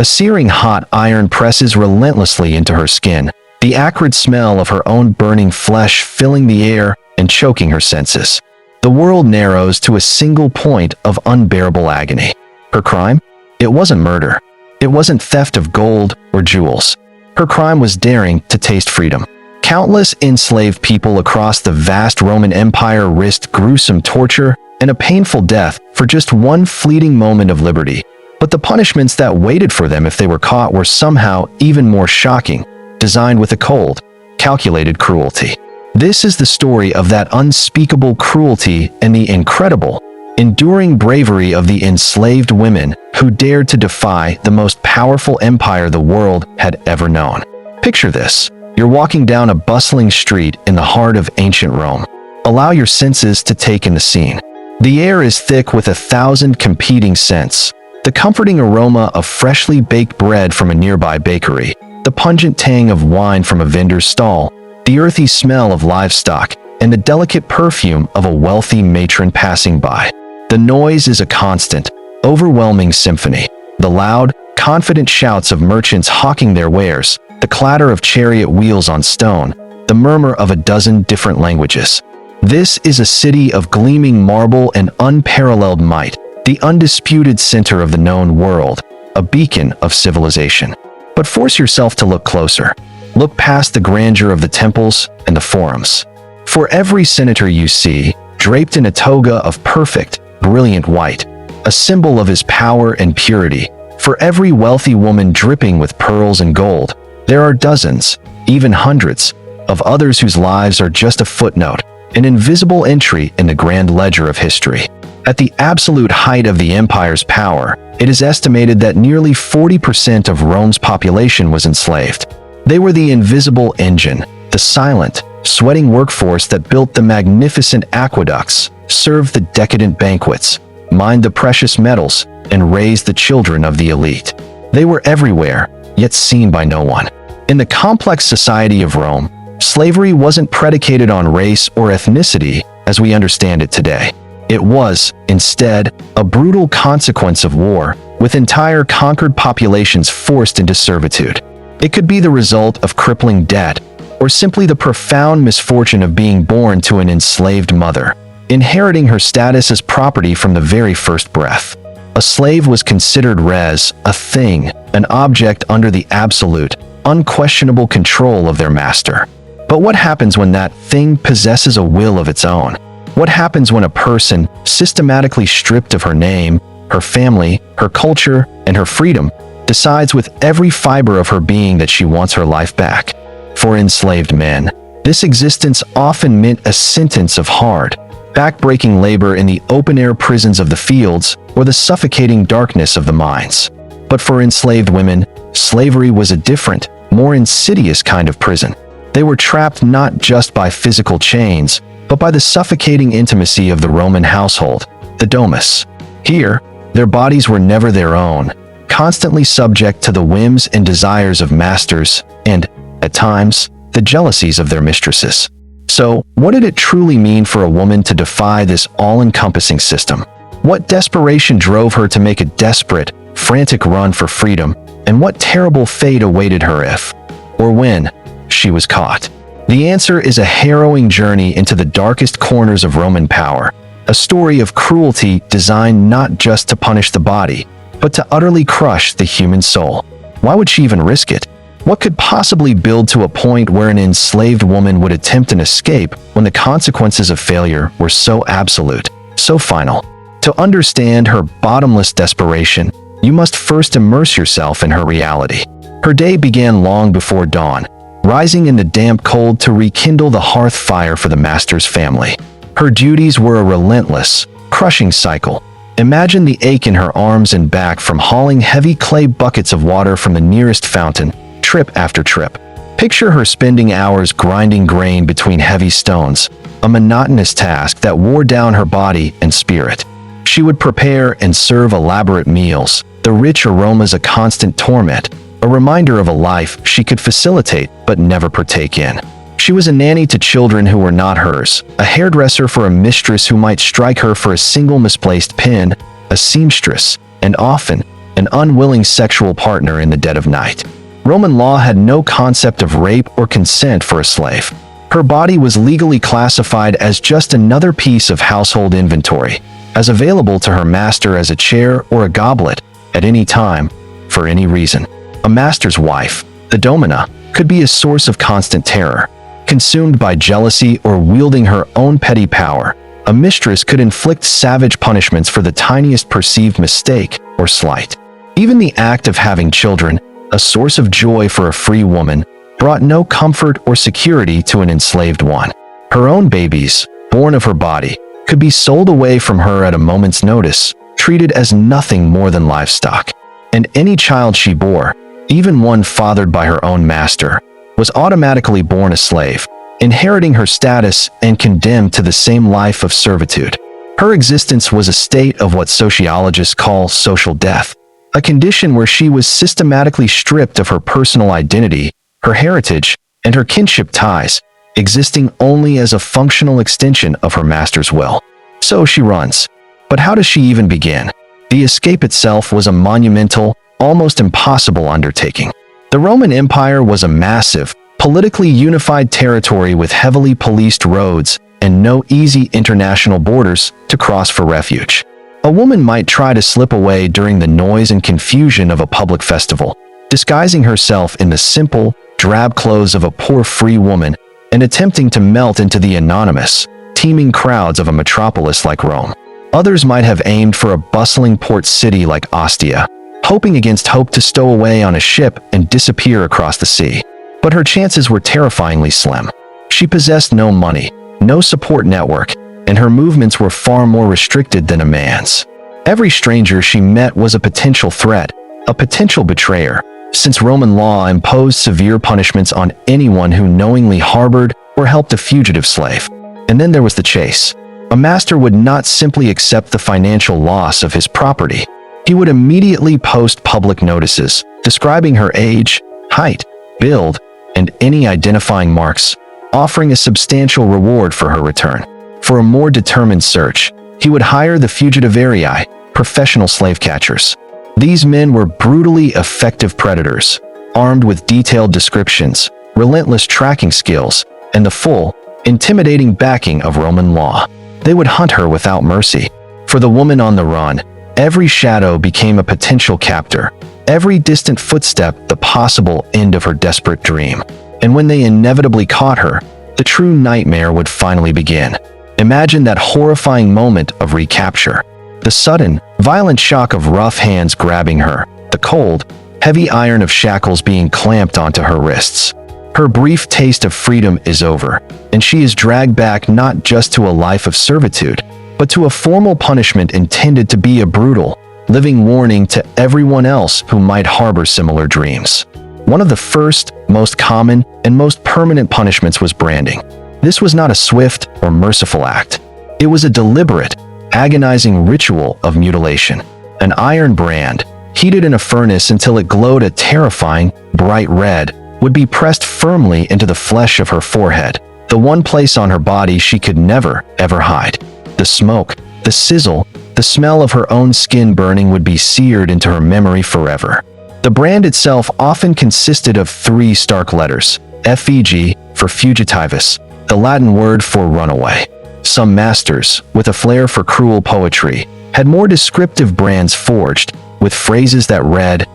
A searing hot iron presses relentlessly into her skin, the acrid smell of her own burning flesh filling the air and choking her senses. The world narrows to a single point of unbearable agony. Her crime? It wasn't murder. It wasn't theft of gold or jewels. Her crime was daring to taste freedom. Countless enslaved people across the vast Roman Empire risked gruesome torture and a painful death for just one fleeting moment of liberty. But the punishments that waited for them if they were caught were somehow even more shocking, designed with a cold, calculated cruelty. This is the story of that unspeakable cruelty and the incredible, enduring bravery of the enslaved women who dared to defy the most powerful empire the world had ever known. Picture this. You're walking down a bustling street in the heart of ancient Rome. Allow your senses to take in the scene. The air is thick with 1,000 competing scents. The comforting aroma of freshly baked bread from a nearby bakery, the pungent tang of wine from a vendor's stall, the earthy smell of livestock, and the delicate perfume of a wealthy matron passing by. The noise is a constant, overwhelming symphony. The loud, confident shouts of merchants hawking their wares, the clatter of chariot wheels on stone, the murmur of a dozen different languages. This is a city of gleaming marble and unparalleled might, the undisputed center of the known world, a beacon of civilization. But force yourself to look closer. Look past the grandeur of the temples and the forums. For every senator you see, draped in a toga of perfect, brilliant white, a symbol of his power and purity, for every wealthy woman dripping with pearls and gold, there are dozens, even hundreds, of others whose lives are just a footnote, an invisible entry in the grand ledger of history. At the absolute height of the empire's power, it is estimated that nearly 40% of Rome's population was enslaved. They were the invisible engine, the silent, sweating workforce that built the magnificent aqueducts, served the decadent banquets, mined the precious metals, and raised the children of the elite. They were everywhere, yet seen by no one. In the complex society of Rome, slavery wasn't predicated on race or ethnicity as we understand it today. It was, instead, a brutal consequence of war, with entire conquered populations forced into servitude. It could be the result of crippling debt, or simply the profound misfortune of being born to an enslaved mother, inheriting her status as property from the very first breath. A slave was considered res, a thing, an object under the absolute, unquestionable control of their master. But what happens when that thing possesses a will of its own? What happens when a person, systematically stripped of her name, her family, her culture, and her freedom, decides with every fiber of her being that she wants her life back? For enslaved men, this existence often meant a sentence of hard, back-breaking labor in the open-air prisons of the fields or the suffocating darkness of the mines. But for enslaved women, slavery was a different, more insidious kind of prison. They were trapped not just by physical chains, but by the suffocating intimacy of the Roman household, the domus. Here, their bodies were never their own, constantly subject to the whims and desires of masters and, at times, the jealousies of their mistresses. So, what did it truly mean for a woman to defy this all-encompassing system? What desperation drove her to make a desperate, frantic run for freedom, and what terrible fate awaited her if, or when, she was caught? The answer is a harrowing journey into the darkest corners of Roman power, a story of cruelty designed not just to punish the body, but to utterly crush the human soul. Why would she even risk it? What could possibly build to a point where an enslaved woman would attempt an escape when the consequences of failure were so absolute, so final? To understand her bottomless desperation, you must first immerse yourself in her reality. Her day began long before dawn, rising in the damp cold to rekindle the hearth fire for the master's family. Her duties were a relentless, crushing cycle. Imagine the ache in her arms and back from hauling heavy clay buckets of water from the nearest fountain, trip after trip. Picture her spending hours grinding grain between heavy stones, a monotonous task that wore down her body and spirit. She would prepare and serve elaborate meals, the rich aromas a constant torment, a reminder of a life she could facilitate but never partake in. She was a nanny to children who were not hers, a hairdresser for a mistress who might strike her for a single misplaced pin, a seamstress, and often, an unwilling sexual partner in the dead of night. Roman law had no concept of rape or consent for a slave. Her body was legally classified as just another piece of household inventory, as available to her master as a chair or a goblet at any time, for any reason. A master's wife, the domina, could be a source of constant terror. Consumed by jealousy or wielding her own petty power, a mistress could inflict savage punishments for the tiniest perceived mistake or slight. Even the act of having children, a source of joy for a free woman, brought no comfort or security to an enslaved one. Her own babies, born of her body, could be sold away from her at a moment's notice, treated as nothing more than livestock. And any child she bore, even one fathered by her own master, was automatically born a slave, inheriting her status and condemned to the same life of servitude. Her existence was a state of what sociologists call social death, a condition where she was systematically stripped of her personal identity, her heritage, and her kinship ties, existing only as a functional extension of her master's will. So she runs. But how does she even begin? The escape itself was a monumental, almost impossible undertaking. The Roman Empire was a massive, politically unified territory with heavily policed roads and no easy international borders to cross for refuge. A woman might try to slip away during the noise and confusion of a public festival, disguising herself in the simple, drab clothes of a poor free woman and attempting to melt into the anonymous, teeming crowds of a metropolis like Rome. Others might have aimed for a bustling port city like Ostia, hoping against hope to stow away on a ship and disappear across the sea. But her chances were terrifyingly slim. She possessed no money, no support network, and her movements were far more restricted than a man's. Every stranger she met was a potential threat, a potential betrayer, since Roman law imposed severe punishments on anyone who knowingly harbored or helped a fugitive slave. And then there was the chase. A master would not simply accept the financial loss of his property. He would immediately post public notices, describing her age, height, build, and any identifying marks, offering a substantial reward for her return. For a more determined search, he would hire the fugitivarii, professional slave catchers. These men were brutally effective predators, armed with detailed descriptions, relentless tracking skills, and the full, intimidating backing of Roman law. They would hunt her without mercy. For the woman on the run, every shadow became a potential captor, every distant footstep the possible end of her desperate dream. And when they inevitably caught her, the true nightmare would finally begin. Imagine that horrifying moment of recapture. The sudden, violent shock of rough hands grabbing her, the cold, heavy iron of shackles being clamped onto her wrists. Her brief taste of freedom is over, and she is dragged back not just to a life of servitude, but to a formal punishment intended to be a brutal, living warning to everyone else who might harbor similar dreams. One of the first, most common, and most permanent punishments was branding. This was not a swift or merciful act. It was a deliberate, agonizing ritual of mutilation. An iron brand, heated in a furnace until it glowed a terrifying, bright red, would be pressed firmly into the flesh of her forehead, the one place on her body she could never, ever hide. The smoke, the sizzle, the smell of her own skin burning would be seared into her memory forever. The brand itself often consisted of 3 stark letters, FEG for fugitivus, the Latin word for runaway. Some masters, with a flair for cruel poetry, had more descriptive brands forged, with phrases that read,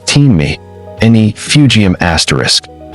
*team me, any fugium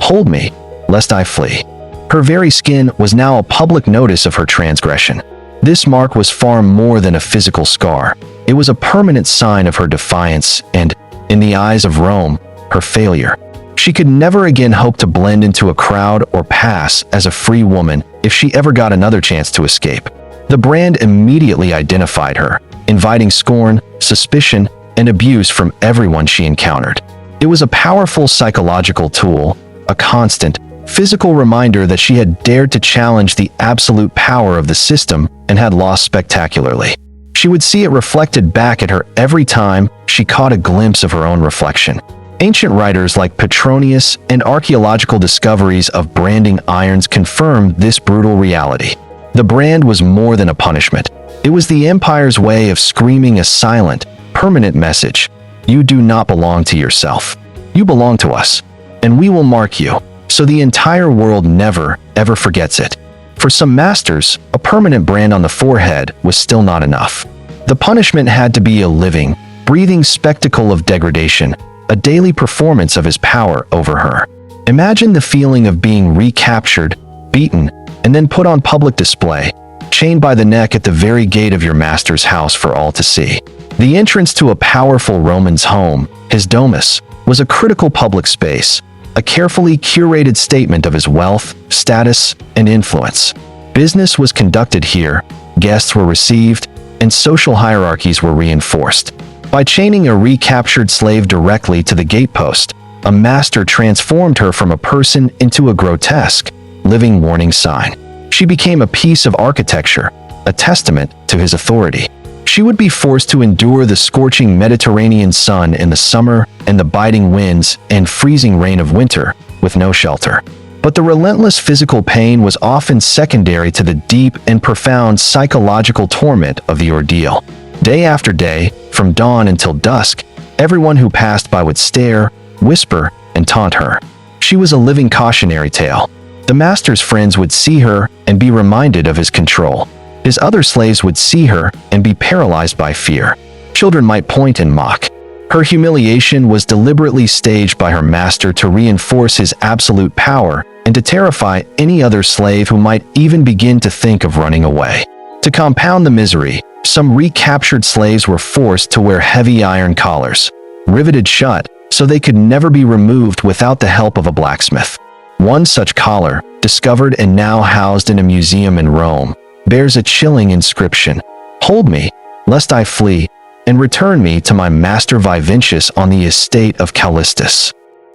*, hold me, lest I flee. Her very skin was now a public notice of her transgression. This mark was far more than a physical scar. It was a permanent sign of her defiance and, in the eyes of Rome, her failure. She could never again hope to blend into a crowd or pass as a free woman if she ever got another chance to escape. The brand immediately identified her, inviting scorn, suspicion, and abuse from everyone she encountered. It was a powerful psychological tool, a constant, physical reminder that she had dared to challenge the absolute power of the system and had lost spectacularly. She would see it reflected back at her every time she caught a glimpse of her own reflection. Ancient writers like Petronius and archaeological discoveries of branding irons confirmed this brutal reality. The brand was more than a punishment. It was the empire's way of screaming a silent, permanent message. You do not belong to yourself. You belong to us, and we will mark you, so the entire world never, ever forgets it. For some masters, a permanent brand on the forehead was still not enough. The punishment had to be a living, breathing spectacle of degradation, a daily performance of his power over her. Imagine the feeling of being recaptured, beaten, and then put on public display, chained by the neck at the very gate of your master's house for all to see. The entrance to a powerful Roman's home, his domus, was a critical public space, a carefully curated statement of his wealth, status, and influence. Business was conducted here, guests were received, and social hierarchies were reinforced. By chaining a recaptured slave directly to the gatepost, a master transformed her from a person into a grotesque, living warning sign. She became a piece of architecture, a testament to his authority. She would be forced to endure the scorching Mediterranean sun in the summer and the biting winds and freezing rain of winter, with no shelter. But the relentless physical pain was often secondary to the deep and profound psychological torment of the ordeal. Day after day, from dawn until dusk, everyone who passed by would stare, whisper, and taunt her. She was a living cautionary tale. The master's friends would see her and be reminded of his control. His other slaves would see her and be paralyzed by fear. Children might point and mock. Her humiliation was deliberately staged by her master to reinforce his absolute power and to terrify any other slave who might even begin to think of running away. To compound the misery, some recaptured slaves were forced to wear heavy iron collars, riveted shut so they could never be removed without the help of a blacksmith. One such collar, discovered and now housed in a museum in Rome, bears a chilling inscription: "Hold me, lest I flee, and return me to my master Vivintius on the estate of Callistus."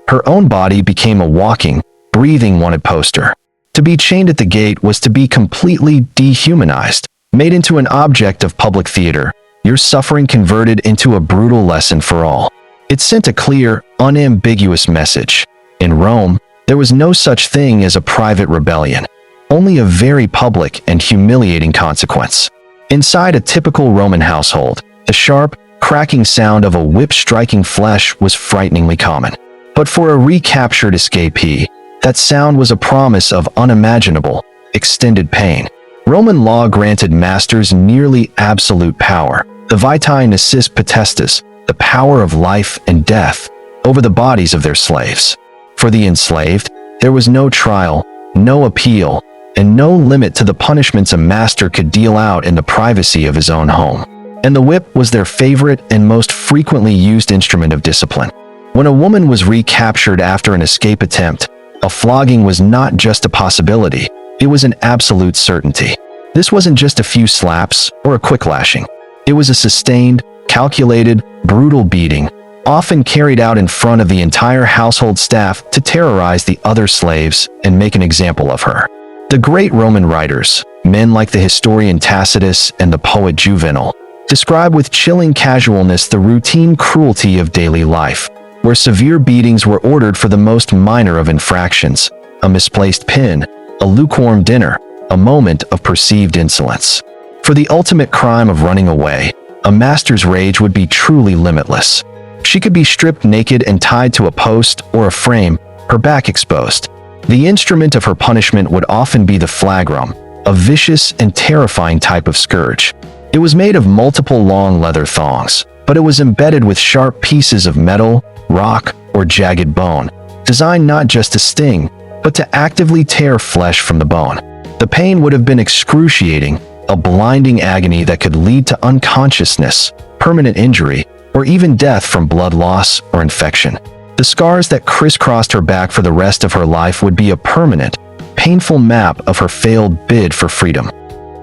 Her own body became a walking, breathing wanted poster. To be chained at the gate was to be completely dehumanized, made into an object of public theater, your suffering converted into a brutal lesson for all. It sent a clear, unambiguous message. In Rome, there was no such thing as a private rebellion, only a very public and humiliating consequence. Inside a typical Roman household, the sharp, cracking sound of a whip striking flesh was frighteningly common. But for a recaptured escapee, that sound was a promise of unimaginable, extended pain. Roman law granted masters nearly absolute power, the vitae nescis potestas, the power of life and death, over the bodies of their slaves. For the enslaved, there was no trial, no appeal, and no limit to the punishments a master could deal out in the privacy of his own home. And the whip was their favorite and most frequently used instrument of discipline. When a woman was recaptured after an escape attempt, a flogging was not just a possibility, it was an absolute certainty. This wasn't just a few slaps or a quick lashing. It was a sustained, calculated, brutal beating, often carried out in front of the entire household staff to terrorize the other slaves and make an example of her. The great Roman writers, men like the historian Tacitus and the poet Juvenal, describe with chilling casualness the routine cruelty of daily life, where severe beatings were ordered for the most minor of infractions, a misplaced pin, a lukewarm dinner, a moment of perceived insolence. For the ultimate crime of running away, a master's rage would be truly limitless. She could be stripped naked and tied to a post or a frame, her back exposed. The instrument of her punishment would often be the flagrum, a vicious and terrifying type of scourge. It was made of multiple long leather thongs, but it was embedded with sharp pieces of metal, rock, or jagged bone, designed not just to sting, but to actively tear flesh from the bone. The pain would have been excruciating, a blinding agony that could lead to unconsciousness, permanent injury, or even death from blood loss or infection. The scars that crisscrossed her back for the rest of her life would be a permanent, painful map of her failed bid for freedom.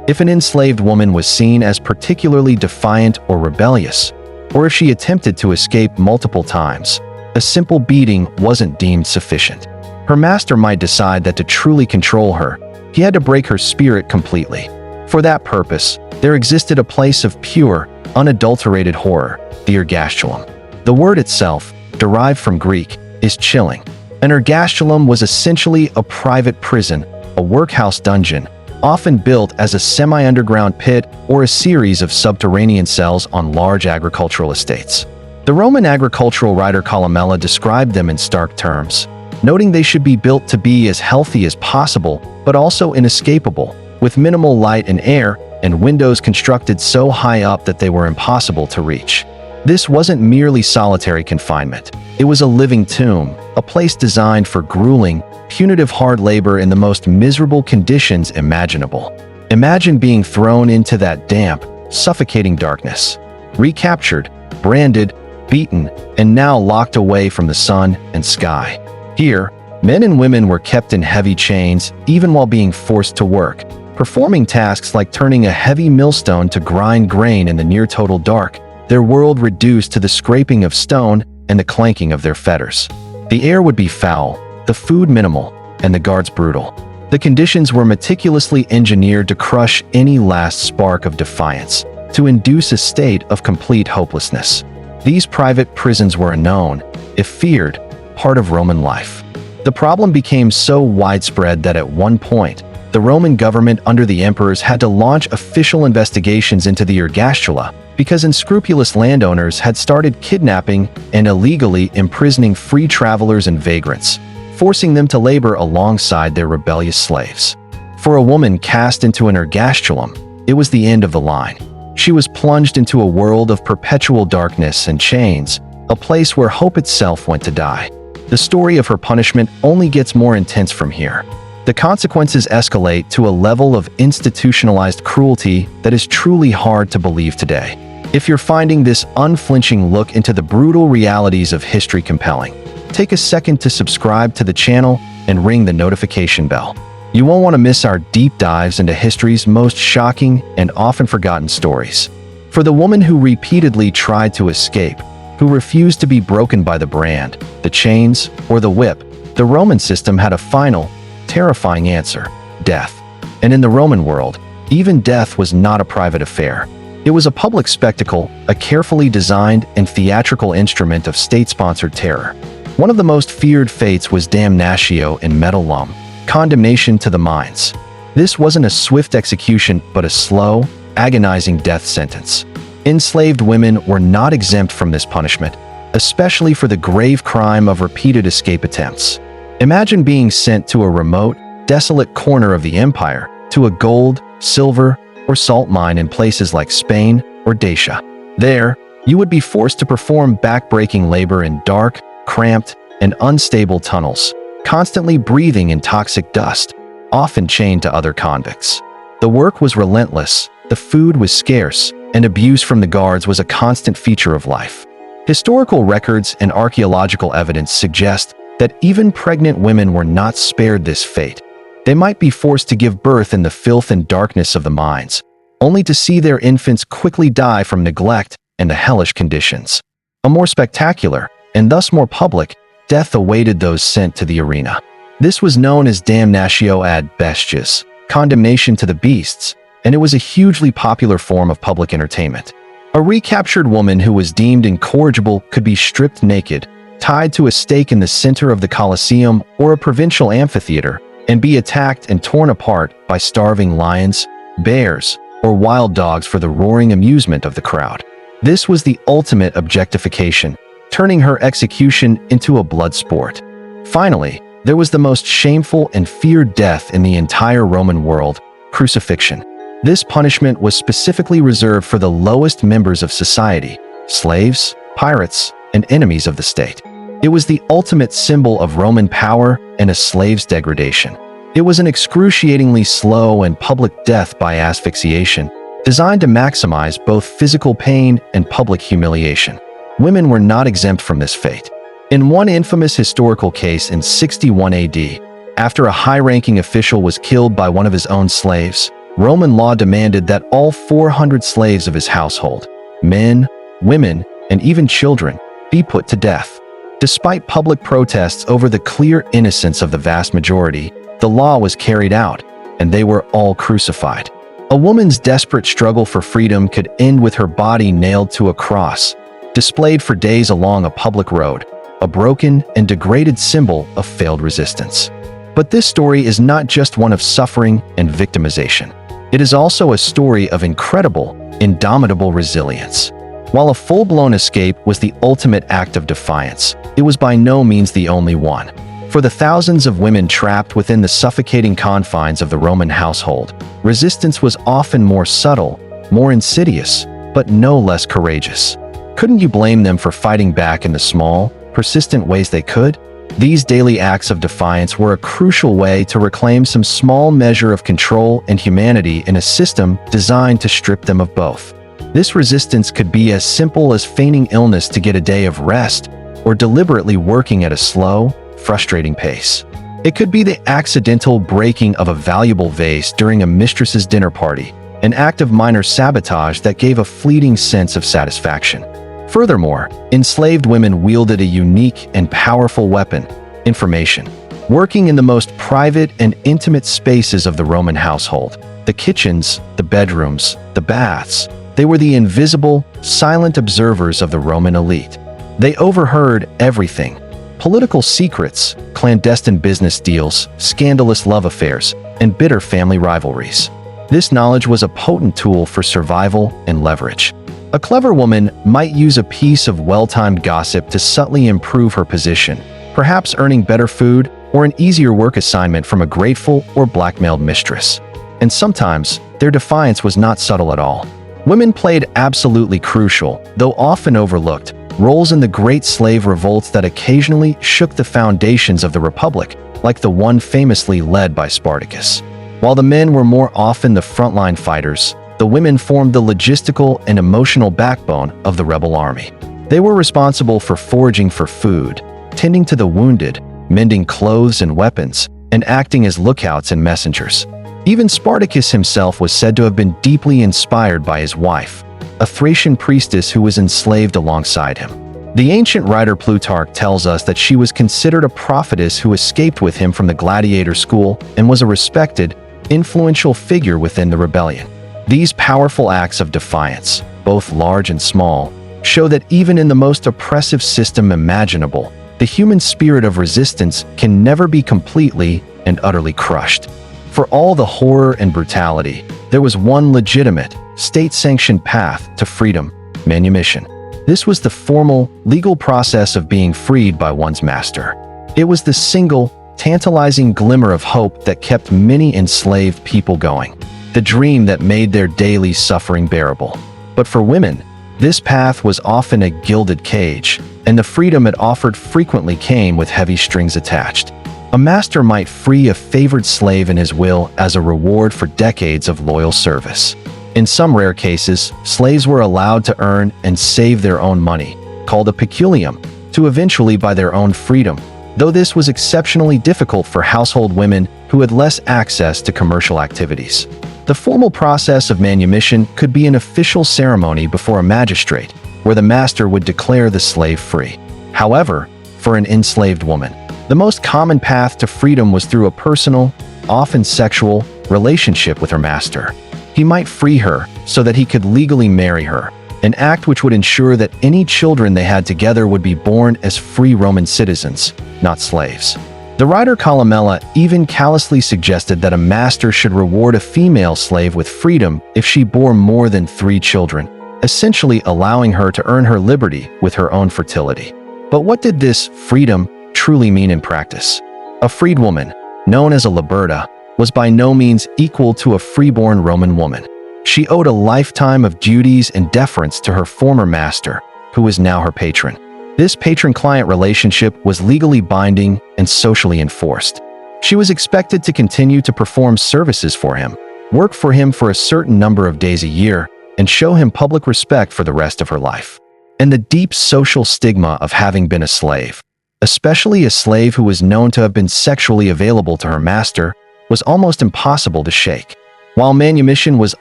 If an enslaved woman was seen as particularly defiant or rebellious, or if she attempted to escape multiple times, a simple beating wasn't deemed sufficient. Her master might decide that to truly control her, he had to break her spirit completely. For that purpose, there existed a place of pure, unadulterated horror, the Ergastulum. The word itself, derived from Greek, is chilling. An Ergastulum was essentially a private prison, a workhouse dungeon, often built as a semi-underground pit or a series of subterranean cells on large agricultural estates. The The Roman agricultural writer Columella described them in stark terms, noting they should be built to be as healthy as possible, but also inescapable, with minimal light and air, and windows constructed so high up that they were impossible to reach. This wasn't merely solitary confinement. It was a living tomb, a place designed for grueling, punitive hard labor in the most miserable conditions imaginable. Imagine being thrown into that damp, suffocating darkness, recaptured, branded, beaten, and now locked away from the sun and sky. Here, men and women were kept in heavy chains even while being forced to work, performing tasks like turning a heavy millstone to grind grain in the near-total dark, their world reduced to the scraping of stone and the clanking of their fetters. The air would be foul, the food minimal, and the guards brutal. The conditions were meticulously engineered to crush any last spark of defiance, to induce a state of complete hopelessness. These private prisons were a known, if feared, part of Roman life. The problem became so widespread that at one point, the Roman government under the emperors had to launch official investigations into the Ergastula because unscrupulous landowners had started kidnapping and illegally imprisoning free travelers and vagrants, forcing them to labor alongside their rebellious slaves. For a woman cast into an Ergastulum, it was the end of the line. She was plunged into a world of perpetual darkness and chains, a place where hope itself went to die. The story of her punishment only gets more intense from here. The consequences escalate to a level of institutionalized cruelty that is truly hard to believe today. If you're finding this unflinching look into the brutal realities of history compelling, take a second to subscribe to the channel and ring the notification bell. You won't want to miss our deep dives into history's most shocking and often forgotten stories. For the woman who repeatedly tried to escape, who refused to be broken by the brand, the chains, or the whip, the Roman system had a final, terrifying answer: death. And in the Roman world, even death was not a private affair. It was a public spectacle, a carefully designed and theatrical instrument of state-sponsored terror. One of the most feared fates was damnatio in metallum, condemnation to the mines. This wasn't a swift execution, but a slow, agonizing death sentence. Enslaved women were not exempt from this punishment, especially for the grave crime of repeated escape attempts. Imagine being sent to a remote, desolate corner of the empire, to a gold, silver, or salt mine in places like Spain or Dacia. There, you would be forced to perform back-breaking labor in dark, cramped, and unstable tunnels, constantly breathing in toxic dust, often chained to other convicts. The work was relentless, the food was scarce, and abuse from the guards was a constant feature of life. Historical records and archaeological evidence suggest that even pregnant women were not spared this fate. They might be forced to give birth in the filth and darkness of the mines, only to see their infants quickly die from neglect and the hellish conditions. A more spectacular, and thus more public, death awaited those sent to the arena. This was known as damnatio ad bestias, condemnation to the beasts, and it was a hugely popular form of public entertainment. A recaptured woman who was deemed incorrigible could be stripped naked, tied to a stake in the center of the Colosseum or a provincial amphitheater, and be attacked and torn apart by starving lions, bears, or wild dogs for the roaring amusement of the crowd. This was the ultimate objectification, turning her execution into a blood sport. Finally, there was the most shameful and feared death in the entire Roman world: crucifixion. This punishment was specifically reserved for the lowest members of society: slaves, pirates, and enemies of the state. It was the ultimate symbol of Roman power and a slave's degradation. It was an excruciatingly slow and public death by asphyxiation, designed to maximize both physical pain and public humiliation. Women were not exempt from this fate. In one infamous historical case in 61 AD, after a high-ranking official was killed by one of his own slaves, Roman law demanded that all 400 slaves of his household, men, women, and even children, be put to death. Despite public protests over the clear innocence of the vast majority, the law was carried out, and they were all crucified. A woman's desperate struggle for freedom could end with her body nailed to a cross, displayed for days along a public road, a broken and degraded symbol of failed resistance. But this story is not just one of suffering and victimization. It is also a story of incredible, indomitable resilience. While a full-blown escape was the ultimate act of defiance, it was by no means the only one. For the thousands of women trapped within the suffocating confines of the Roman household, resistance was often more subtle, more insidious, but no less courageous. Couldn't you blame them for fighting back in the small, persistent ways they could? These daily acts of defiance were a crucial way to reclaim some small measure of control and humanity in a system designed to strip them of both. This resistance could be as simple as feigning illness to get a day of rest, or deliberately working at a slow, frustrating pace. It could be the accidental breaking of a valuable vase during a mistress's dinner party, an act of minor sabotage that gave a fleeting sense of satisfaction. Furthermore, enslaved women wielded a unique and powerful weapon: information. Working in the most private and intimate spaces of the Roman household, the kitchens, the bedrooms, the baths, they were the invisible, silent observers of the Roman elite. They overheard everything: political secrets, clandestine business deals, scandalous love affairs, and bitter family rivalries. This knowledge was a potent tool for survival and leverage. A clever woman might use a piece of well-timed gossip to subtly improve her position, perhaps earning better food or an easier work assignment from a grateful or blackmailed mistress. And sometimes, their defiance was not subtle at all. Women played absolutely crucial, though often overlooked, roles in the great slave revolts that occasionally shook the foundations of the Republic, like the one famously led by Spartacus. While the men were more often the frontline fighters, the women formed the logistical and emotional backbone of the rebel army. They were responsible for foraging for food, tending to the wounded, mending clothes and weapons, and acting as lookouts and messengers. Even Spartacus himself was said to have been deeply inspired by his wife, a Thracian priestess who was enslaved alongside him. The ancient writer Plutarch tells us that she was considered a prophetess who escaped with him from the gladiator school and was a respected, influential figure within the rebellion. These powerful acts of defiance, both large and small, show that even in the most oppressive system imaginable, the human spirit of resistance can never be completely and utterly crushed. For all the horror and brutality, there was one legitimate, state-sanctioned path to freedom: manumission. This was the formal, legal process of being freed by one's master. It was the single, tantalizing glimmer of hope that kept many enslaved people going, the dream that made their daily suffering bearable. But for women, this path was often a gilded cage, and the freedom it offered frequently came with heavy strings attached. A master might free a favored slave in his will as a reward for decades of loyal service. In some rare cases, slaves were allowed to earn and save their own money, called a peculium, to eventually buy their own freedom, though this was exceptionally difficult for household women who had less access to commercial activities. The formal process of manumission could be an official ceremony before a magistrate, where the master would declare the slave free. However, for an enslaved woman, the most common path to freedom was through a personal, often sexual, relationship with her master. He might free her so that he could legally marry her, an act which would ensure that any children they had together would be born as free Roman citizens, not slaves. The writer Columella even callously suggested that a master should reward a female slave with freedom if she bore more than 3 children, essentially allowing her to earn her liberty with her own fertility. But what did this freedom truly mean in practice? A freed woman, known as a liberta, was by no means equal to a freeborn Roman woman. She owed a lifetime of duties and deference to her former master, who was now her patron. This patron-client relationship was legally binding and socially enforced. She was expected to continue to perform services for him, work for him for a certain number of days a year, and show him public respect for the rest of her life. And the deep social stigma of having been a slave, especially a slave who was known to have been sexually available to her master, was almost impossible to shake. While manumission was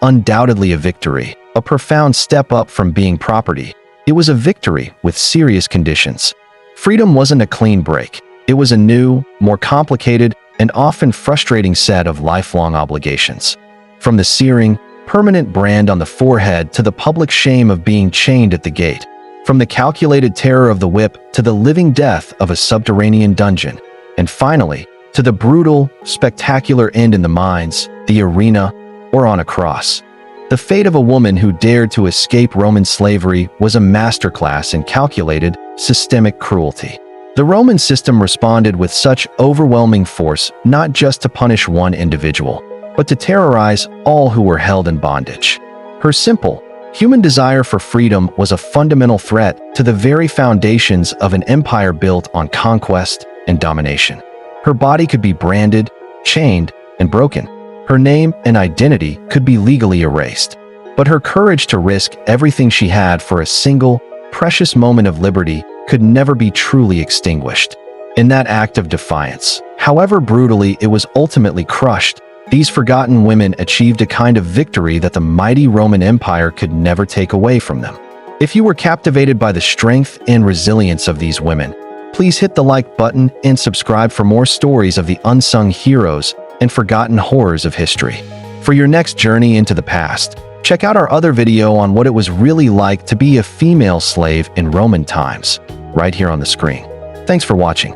undoubtedly a victory, a profound step up from being property, it was a victory with serious conditions. Freedom wasn't a clean break. It was a new, more complicated, and often frustrating set of lifelong obligations. From the searing, permanent brand on the forehead to the public shame of being chained at the gate, from the calculated terror of the whip to the living death of a subterranean dungeon, and finally, to the brutal, spectacular end in the mines, the arena, or on a cross. The fate of a woman who dared to escape Roman slavery was a masterclass in calculated, systemic cruelty. The Roman system responded with such overwhelming force not just to punish one individual, but to terrorize all who were held in bondage. Her simple, human desire for freedom was a fundamental threat to the very foundations of an empire built on conquest and domination. Her body could be branded, chained, and broken. Her name and identity could be legally erased. But her courage to risk everything she had for a single, precious moment of liberty could never be truly extinguished. In that act of defiance, however brutally it was ultimately crushed, these forgotten women achieved a kind of victory that the mighty Roman Empire could never take away from them. If you were captivated by the strength and resilience of these women, please hit the like button and subscribe for more stories of the unsung heroes and forgotten horrors of history. For your next journey into the past, check out our other video on what it was really like to be a female slave in Roman times, right here on the screen. Thanks for watching.